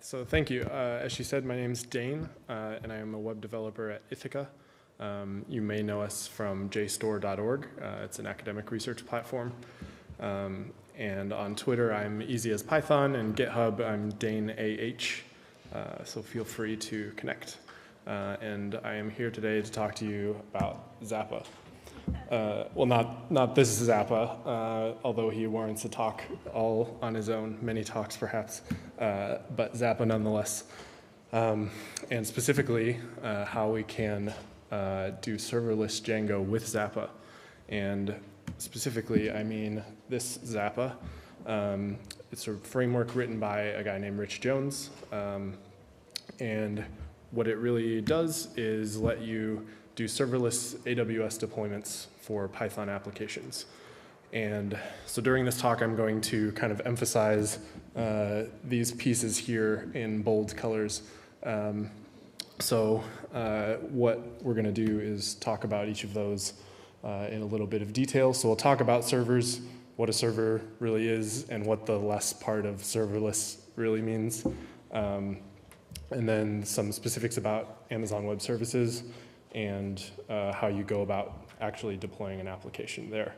So thank you. As she said, my name's Dane, and I am a web developer at Ithaca. You may know us from JSTOR.org. It's an academic research platform. And on Twitter, I'm easy as Python, and GitHub, I'm Dane AH. So feel free to connect. And I am here today to talk to you about Zappa. Well, not this Zappa, although he warrants a talk all on his own, many talks perhaps, but Zappa nonetheless. And specifically, how we can do serverless Django with Zappa. And specifically, I mean this Zappa. It's a framework written by a guy named Rich Jones. And what it really does is let you do serverless AWS deployments for Python applications. And so during this talk, I'm going to kind of emphasize these pieces here in bold colors. So what we're going to do is talk about each of those in a little bit of detail. So we'll talk about servers, what a server really is, and what the less part of serverless really means. And then some specifics about Amazon Web Services and how you go about actually deploying an application there.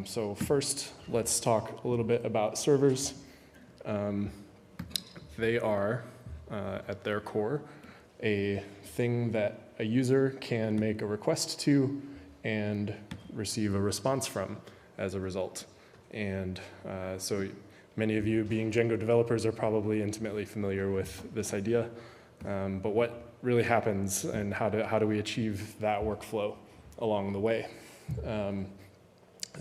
So first, let's talk a little bit about servers. They are, at their core, a thing that a user can make a request to and receive a response from as a result. And so many of you being Django developers are probably intimately familiar with this idea. But what really happens and how do we achieve that workflow along the way?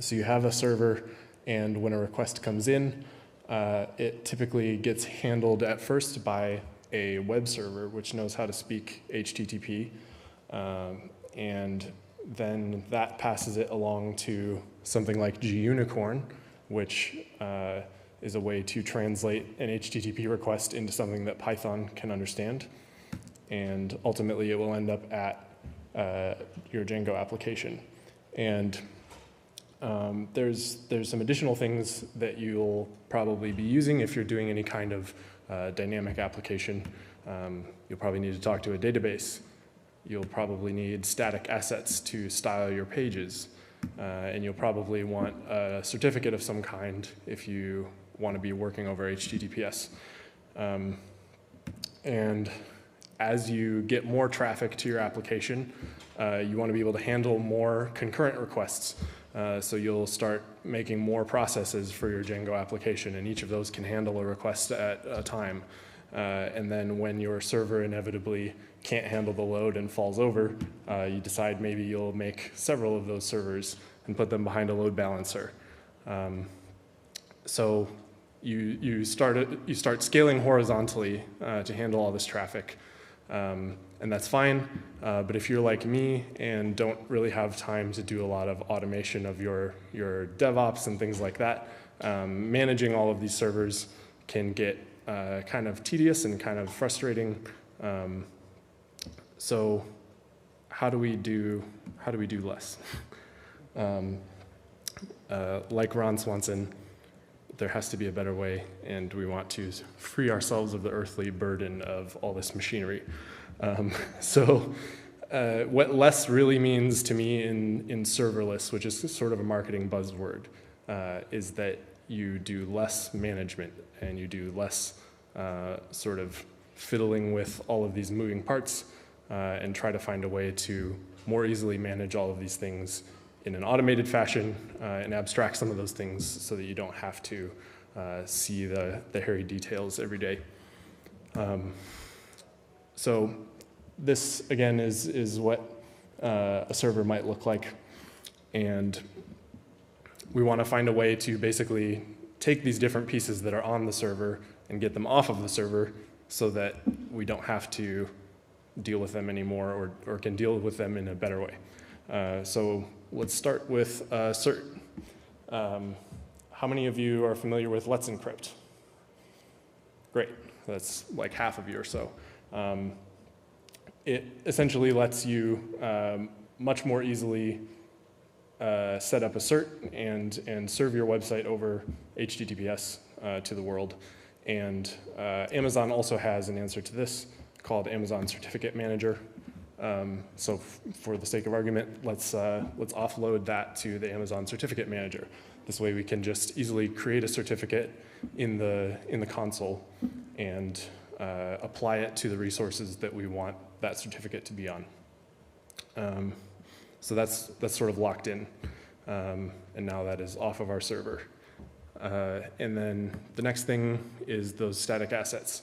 So you have a server, and when a request comes in, it typically gets handled at first by a web server, which knows how to speak HTTP, and then that passes it along to something like gUnicorn, which is a way to translate an HTTP request into something that Python can understand. And ultimately, it will end up at your Django application. And there's some additional things that you'll probably be using if you're doing any kind of dynamic application. You'll probably need to talk to a database. You'll probably need static assets to style your pages. And you'll probably want a certificate of some kind if you want to be working over HTTPS. And as you get more traffic to your application, you want to be able to handle more concurrent requests. So you'll start making more processes for your Django application, and each of those can handle a request at a time. And then when your server inevitably can't handle the load and falls over, you decide maybe you'll make several of those servers and put them behind a load balancer. So you start scaling horizontally to handle all this traffic. And that's fine, but if you're like me and don't really have time to do a lot of automation of your DevOps and things like that, managing all of these servers can get kind of tedious and kind of frustrating. So how do we do less? Like Ron Swanson, there has to be a better way, and we want to free ourselves of the earthly burden of all this machinery. So what less really means to me in serverless, which is sort of a marketing buzzword, is that you do less management and you do less sort of fiddling with all of these moving parts and try to find a way to more easily manage all of these things in an automated fashion and abstract some of those things so that you don't have to see the hairy details every day. So this, again, is what a server might look like. And we want to find a way to basically take these different pieces that are on the server and get them off of the server so that we don't have to deal with them anymore or can deal with them in a better way. So let's start with cert. How many of you are familiar with Let's Encrypt? Great, that's like half of you or so. It essentially lets you much more easily set up a cert and serve your website over HTTPS to the world. And Amazon also has an answer to this called Amazon Certificate Manager. So for the sake of argument, let's offload that to the Amazon Certificate Manager. This way we can just easily create a certificate in the console and apply it to the resources that we want that certificate to be on. So that's sort of locked in, and now that is off of our server. And then the next thing is those static assets.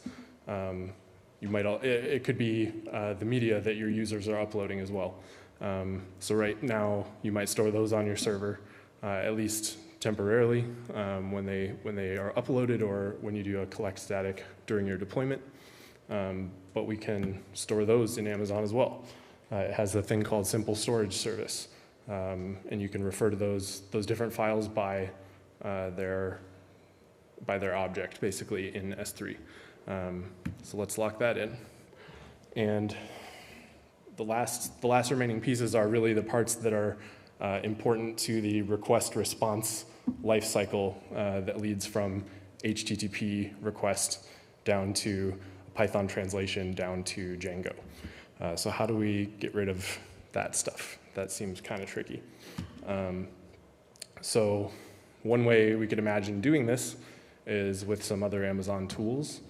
It could be the media that your users are uploading as well. So right now you might store those on your server, at least temporarily, when they are uploaded or when you do a collect static during your deployment. But we can store those in Amazon as well. It has a thing called Simple Storage Service, and you can refer to those different files by their object, basically, in S3. So let's lock that in. And the last remaining pieces are really the parts that are important to the request response lifecycle that leads from HTTP request down to Python translation down to Django. So how do we get rid of that stuff? That seems kind of tricky. So one way we could imagine doing this is with some other Amazon tools.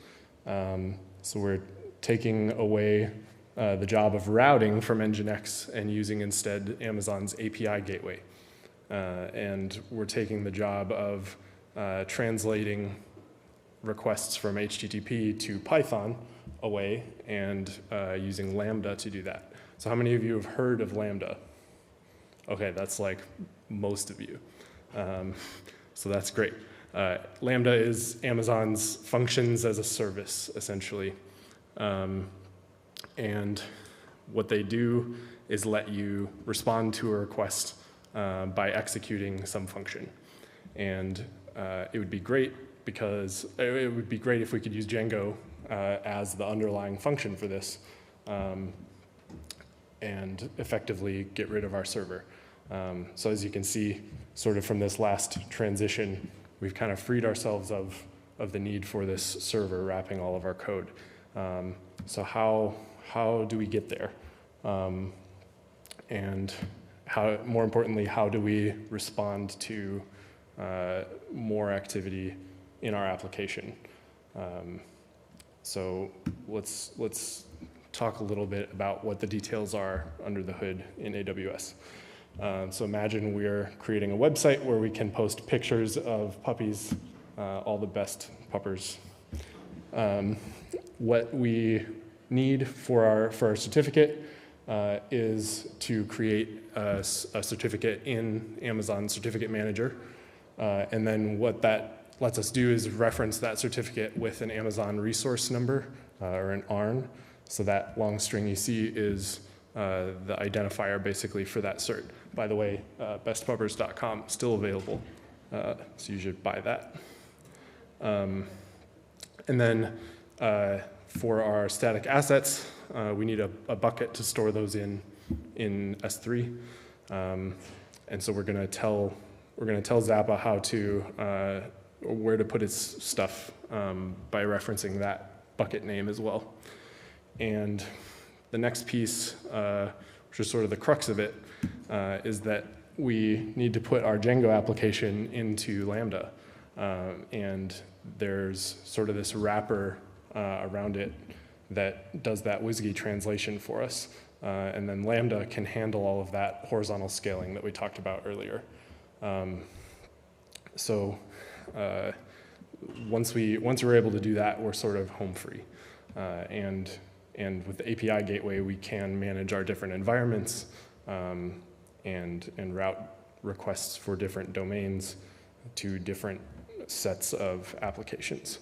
So we're taking away the job of routing from Nginx and using instead Amazon's API gateway. And we're taking the job of translating requests from HTTP to Python away and using Lambda to do that. So how many of you have heard of Lambda? Okay, that's like most of you. So that's great. Lambda is Amazon's functions as a service, essentially. And what they do is let you respond to a request by executing some function. And it would be great because it would be great if we could use Django as the underlying function for this and effectively get rid of our server. So as you can see, sort of from this last transition, we've kind of freed ourselves of the need for this server wrapping all of our code. So how do we get there? And more importantly, how do we respond to more activity in our application? So let's talk a little bit about what the details are under the hood in AWS. So imagine we're creating a website where we can post pictures of puppies, all the best puppers. What we need for our certificate is to create a certificate in Amazon Certificate Manager. And then what that lets us do is reference that certificate with an Amazon resource number or an ARN. So that long string you see is the identifier basically for that cert. By the way, bestpuppers.com still available, so you should buy that. And then for our static assets, we need a bucket to store those in S3. And so we're going to tell Zappa how to where to put its stuff by referencing that bucket name as well. And the next piece, which is sort of the crux of it, is that we need to put our Django application into Lambda. And there's sort of this wrapper around it that does that WSGI translation for us. And then Lambda can handle all of that horizontal scaling that we talked about earlier. So once we're able to do that, we're sort of home free. And with the API gateway, we can manage our different environments and route requests for different domains to different sets of applications.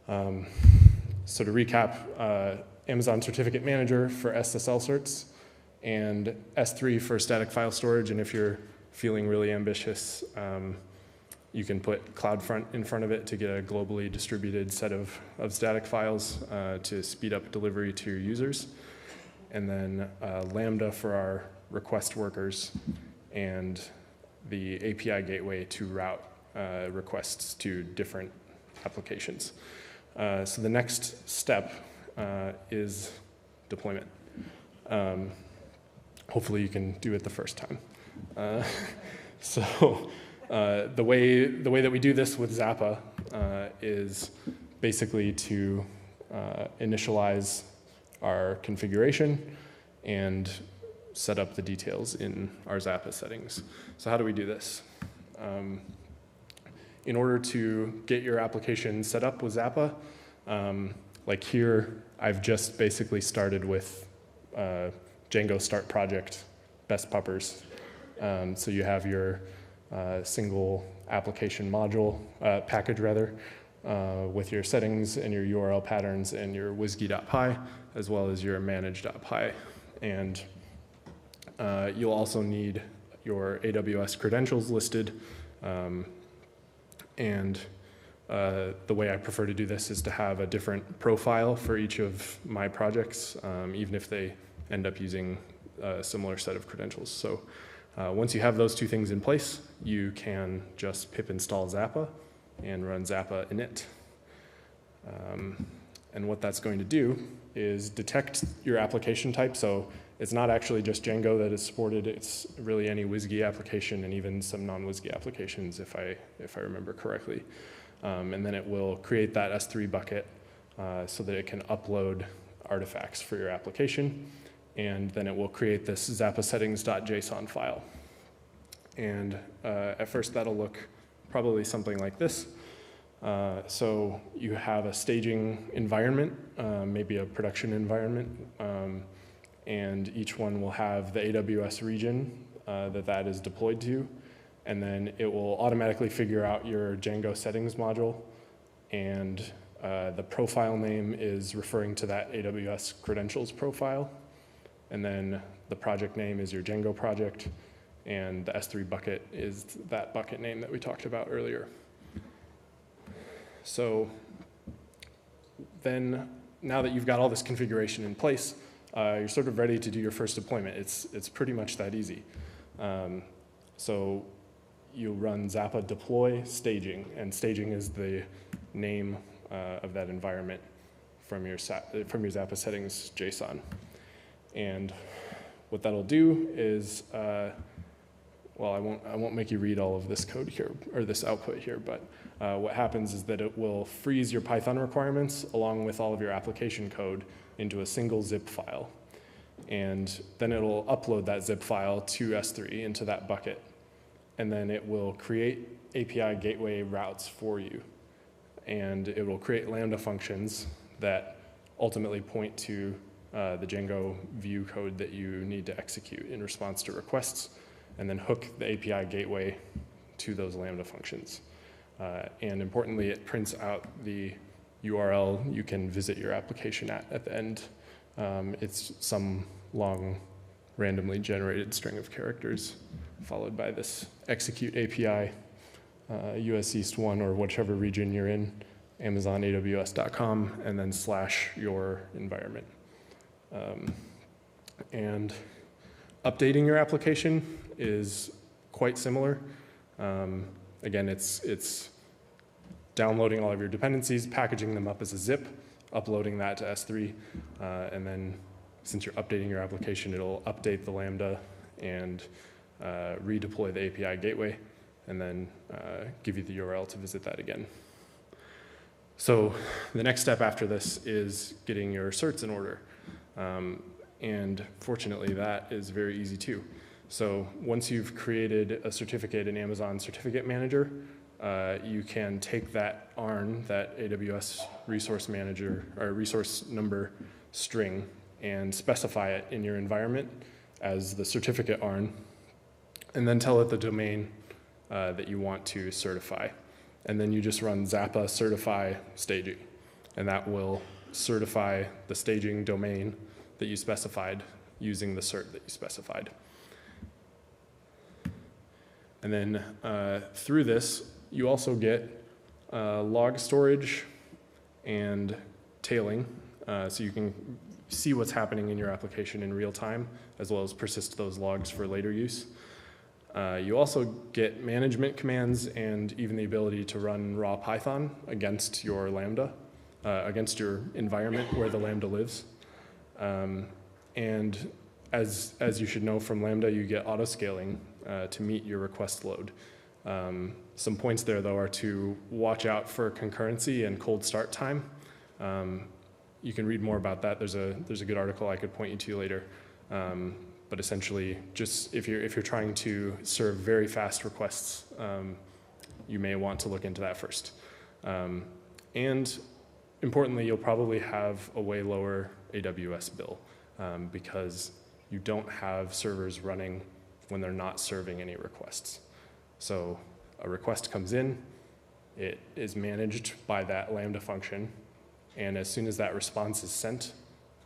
So to recap, Amazon Certificate Manager for SSL certs and S3 for static file storage. And if you're feeling really ambitious, you can put CloudFront in front of it to get a globally distributed set of static files to speed up delivery to your users. And then Lambda for our request workers and the API gateway to route requests to different applications. So the next step is deployment. Hopefully you can do it the first time. The way that we do this with Zappa is basically to initialize our configuration and set up the details in our Zappa settings. So how do we do this? In order to get your application set up with Zappa, like here, I've just basically started with Django start project best puppers. So you have your single application module, package rather, with your settings and your URL patterns and your WSGI.py, as well as your manage.py. And you'll also need your AWS credentials listed. The way I prefer to do this is to have a different profile for each of my projects, even if they end up using a similar set of credentials. So once you have those two things in place, you can just pip install Zappa and run Zappa init. And what that's going to do is detect your application type. So it's not actually just Django that is supported. It's really any WSGI application and even some non-WSGI applications, if I remember correctly. And then it will create that S3 bucket so that it can upload artifacts for your application. And then it will create this Zappa settings.json file. And at first that'll look probably something like this. So you have a staging environment, maybe a production environment, and each one will have the AWS region that is deployed to, and then it will automatically figure out your Django settings module, and the profile name is referring to that AWS credentials profile, and then the project name is your Django project, and the S3 bucket is that bucket name that we talked about earlier. So then, now that you've got all this configuration in place, you're sort of ready to do your first deployment. It's pretty much that easy. So you run Zappa-deploy staging, and staging is the name of that environment from your Zappa settings JSON. And what that'll do is, well, I won't make you read all of this code here, or this output here, but what happens is that it will freeze your Python requirements along with all of your application code into a single zip file. And then it'll upload that zip file to S3 into that bucket. And then it will create API gateway routes for you. And it will create Lambda functions that ultimately point to the Django view code that you need to execute in response to requests, and then hook the API gateway to those Lambda functions. And importantly, it prints out the URL you can visit your application at the end. It's some long, randomly generated string of characters, followed by this execute API, US East 1, or whichever region you're in, Amazon, AWS.com, and then / your environment. And updating your application is quite similar. Again, it's downloading all of your dependencies, packaging them up as a zip, uploading that to S3, and then since you're updating your application, it'll update the Lambda and redeploy the API gateway, and then give you the URL to visit that again. So the next step after this is getting your certs in order. And fortunately, that is very easy too. So once you've created a certificate in Amazon Certificate Manager, you can take that ARN, that AWS Resource Manager, or resource number string, and specify it in your environment as the certificate ARN, and then tell it the domain that you want to certify. And then you just run Zappa certify staging, and that will certify the staging domain that you specified using the cert that you specified. And then through this, you also get log storage and tailing, so you can see what's happening in your application in real time, as well as persist those logs for later use. You also get management commands and even the ability to run raw Python against your Lambda, against your environment where the Lambda lives. And as you should know from Lambda, you get auto-scaling to meet your request load. Some points there, though, are to watch out for concurrency and cold start time. You can read more about that. There's a good article I could point you to later. But essentially, just if you're trying to serve very fast requests, you may want to look into that first. And importantly, you'll probably have a way lower AWS bill because you don't have servers running when they're not serving any requests. So a request comes in, it is managed by that Lambda function, and as soon as that response is sent,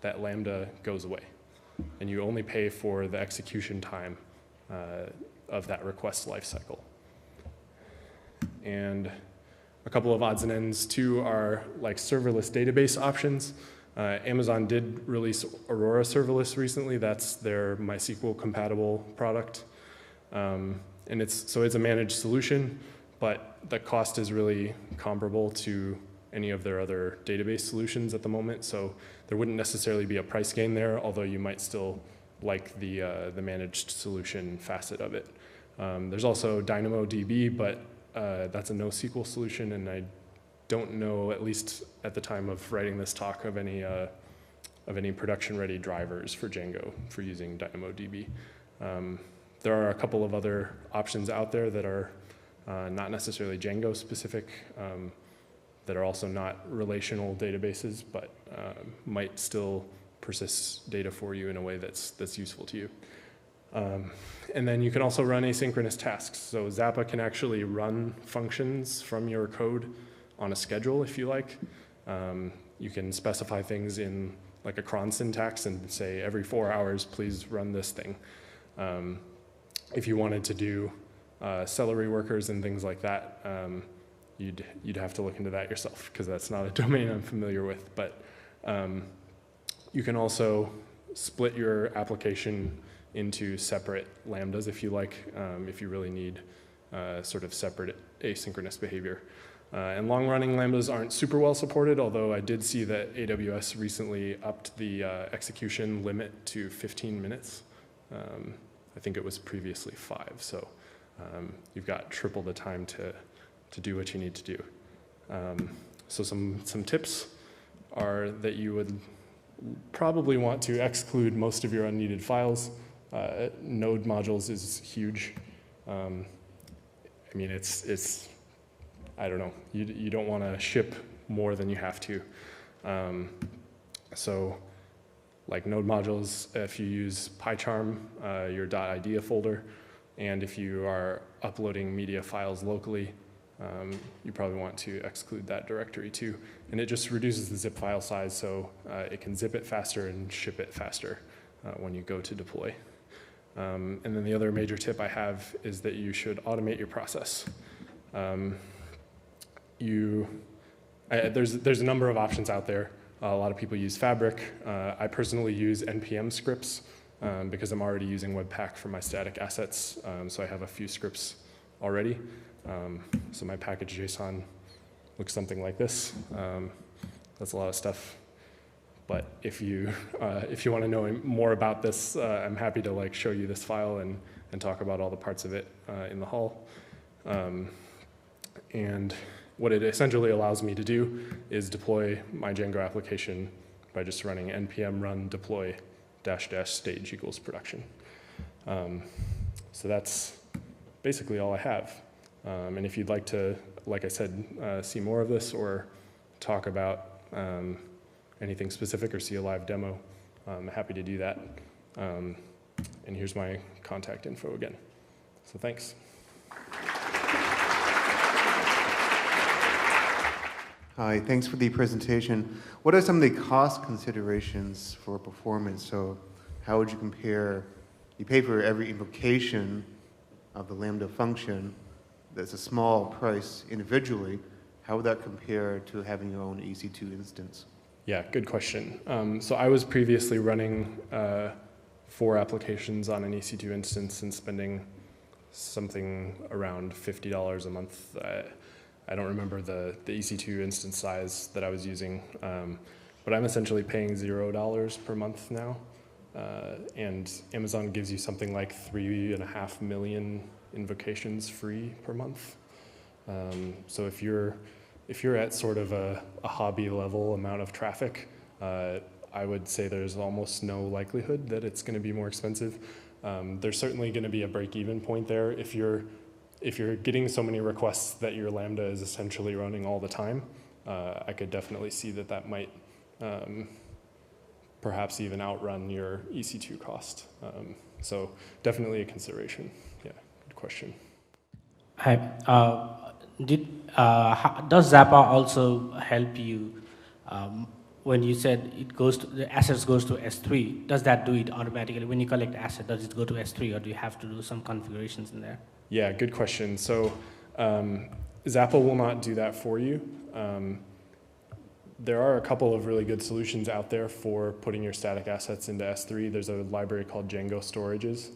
that Lambda goes away. And you only pay for the execution time of that request lifecycle. And a couple of odds and ends too are like serverless database options. Amazon did release Aurora Serverless recently. That's their MySQL compatible product. And it's a managed solution, but the cost is really comparable to any of their other database solutions at the moment. So there wouldn't necessarily be a price gain there, although you might still like the managed solution facet of it. There's also DynamoDB, but that's a NoSQL solution, and I don't know, at least at the time of writing this talk, of any production-ready drivers for Django for using DynamoDB. There are a couple of other options out there that are not necessarily Django specific, that are also not relational databases, but might still persist data for you in a way that's useful to you. And then you can also run asynchronous tasks. So Zappa can actually run functions from your code on a schedule if you like. You can specify things in like a cron syntax and say every 4 hours, please run this thing. If you wanted to do celery workers and things like that, you'd have to look into that yourself because that's not a domain I'm familiar with. But you can also split your application into separate lambdas if you like, if you really need sort of separate asynchronous behavior. And long-running lambdas aren't super well supported, although I did see that AWS recently upped the execution limit to 15 minutes. I think it was previously 5, so you've got triple the time to do what you need to do. So some tips are that you would probably want to exclude most of your unneeded files. Node modules is huge. I mean, it's I don't know. You don't want to ship more than you have to. So like node modules, if you use PyCharm, your .idea folder, and if you are uploading media files locally, you probably want to exclude that directory too. And it just reduces the zip file size so it can zip it faster and ship it faster when you go to deploy. And then the other major tip I have is that you should automate your process. There's a number of options out there. A lot of people use Fabric. I personally use NPM scripts because I'm already using Webpack for my static assets, so I have a few scripts already. So my package JSON looks something like this. That's a lot of stuff. But if you want to know more about this, I'm happy to like show you this file and talk about all the parts of it in the hall. And what it essentially allows me to do is deploy my Django application by just running npm run deploy -- stage equals production. So that's basically all I have. And if you'd like to, like I said, see more of this or talk about anything specific or see a live demo, I'm happy to do that. And here's my contact info again. So thanks. Hi, thanks for the presentation. What are some of the cost considerations for performance? So how would you compare, you pay for every invocation of the Lambda function, that's a small price individually. How would that compare to having your own EC2 instance? Yeah, good question. So I was previously running 4 applications on an EC2 instance and spending something around $50 a month. I don't remember the EC2 instance size that I was using, but I'm essentially paying $0 per month now. And Amazon gives you something like 3.5 million invocations free per month. So if you're at sort of a hobby level amount of traffic, I would say there's almost no likelihood that it's going to be more expensive. There's certainly going to be a break-even point there. If you're getting so many requests that your Lambda is essentially running all the time, I could definitely see that might perhaps even outrun your EC2 cost. So definitely a consideration. Yeah, good question. Hi. Does Zappa also help you when you said the assets goes to S3? Does that do it automatically? When you collect asset, does it go to S3, or do you have to do some configurations in there? Yeah, good question. So Zappa will not do that for you. There are a couple of really good solutions out there for putting your static assets into S3. There's a library called Django Storages,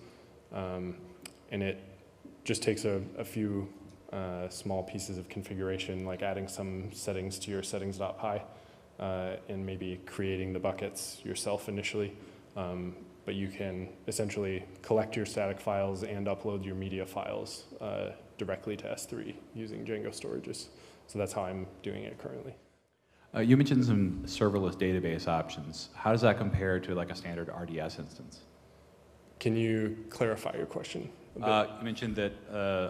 and it just takes a few small pieces of configuration, like adding some settings to your settings.py, and maybe creating the buckets yourself initially. But you can essentially collect your static files and upload your media files directly to S3 using Django Storages. So that's how I'm doing it currently. You mentioned some serverless database options. How does that compare to like a standard RDS instance? Can you clarify your question a bit? You mentioned that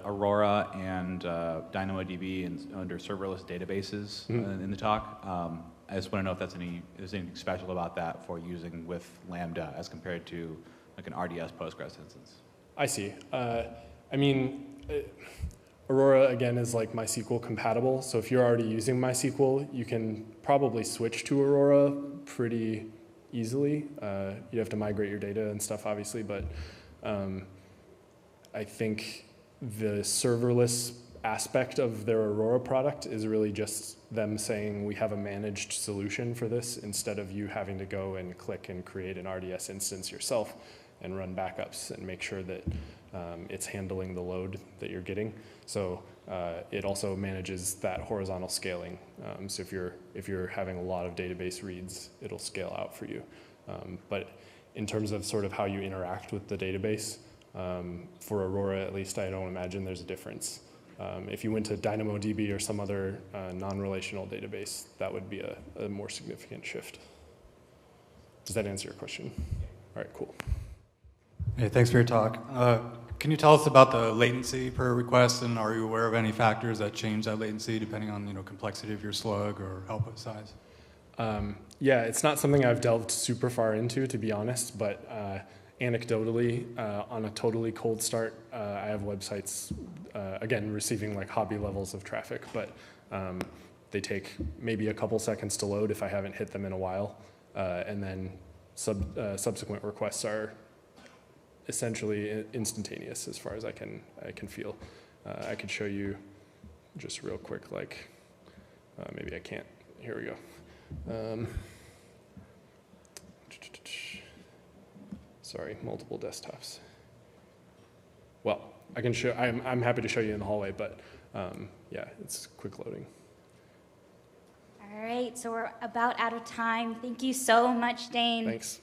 Aurora and DynamoDB under serverless databases in the talk. I just want to know if there's anything special about that for using with Lambda as compared to like an RDS Postgres instance. I see. I mean, Aurora, again, is like MySQL compatible. So if you're already using MySQL, you can probably switch to Aurora pretty easily. You have to migrate your data and stuff, obviously, but I think the serverless aspect of their Aurora product is really just them saying we have a managed solution for this instead of you having to go and click and create an RDS instance yourself and run backups and make sure that it's handling the load that you're getting. So it also manages that horizontal scaling. So if you're having a lot of database reads, it'll scale out for you. But in terms of sort of how you interact with the database, for Aurora at least, I don't imagine there's a difference. If you went to DynamoDB or some other non-relational database, that would be a more significant shift. Does that answer your question? All right, cool. Hey, thanks for your talk. Can you tell us about the latency per request, and are you aware of any factors that change that latency depending on complexity of your slug or output size? Yeah, it's not something I've delved super far into, to be honest, but anecdotally, on a totally cold start, I have websites, again, receiving like hobby levels of traffic, but they take maybe a couple seconds to load if I haven't hit them in a while, and then subsequent requests are essentially instantaneous as far as I can feel. I could show you just real quick, like maybe I can't. Here we go. Sorry, multiple desktops. Well, I can show. I'm happy to show you in the hallway, but yeah, it's quick loading. All right, so we're about out of time. Thank you so much, Dane. Thanks.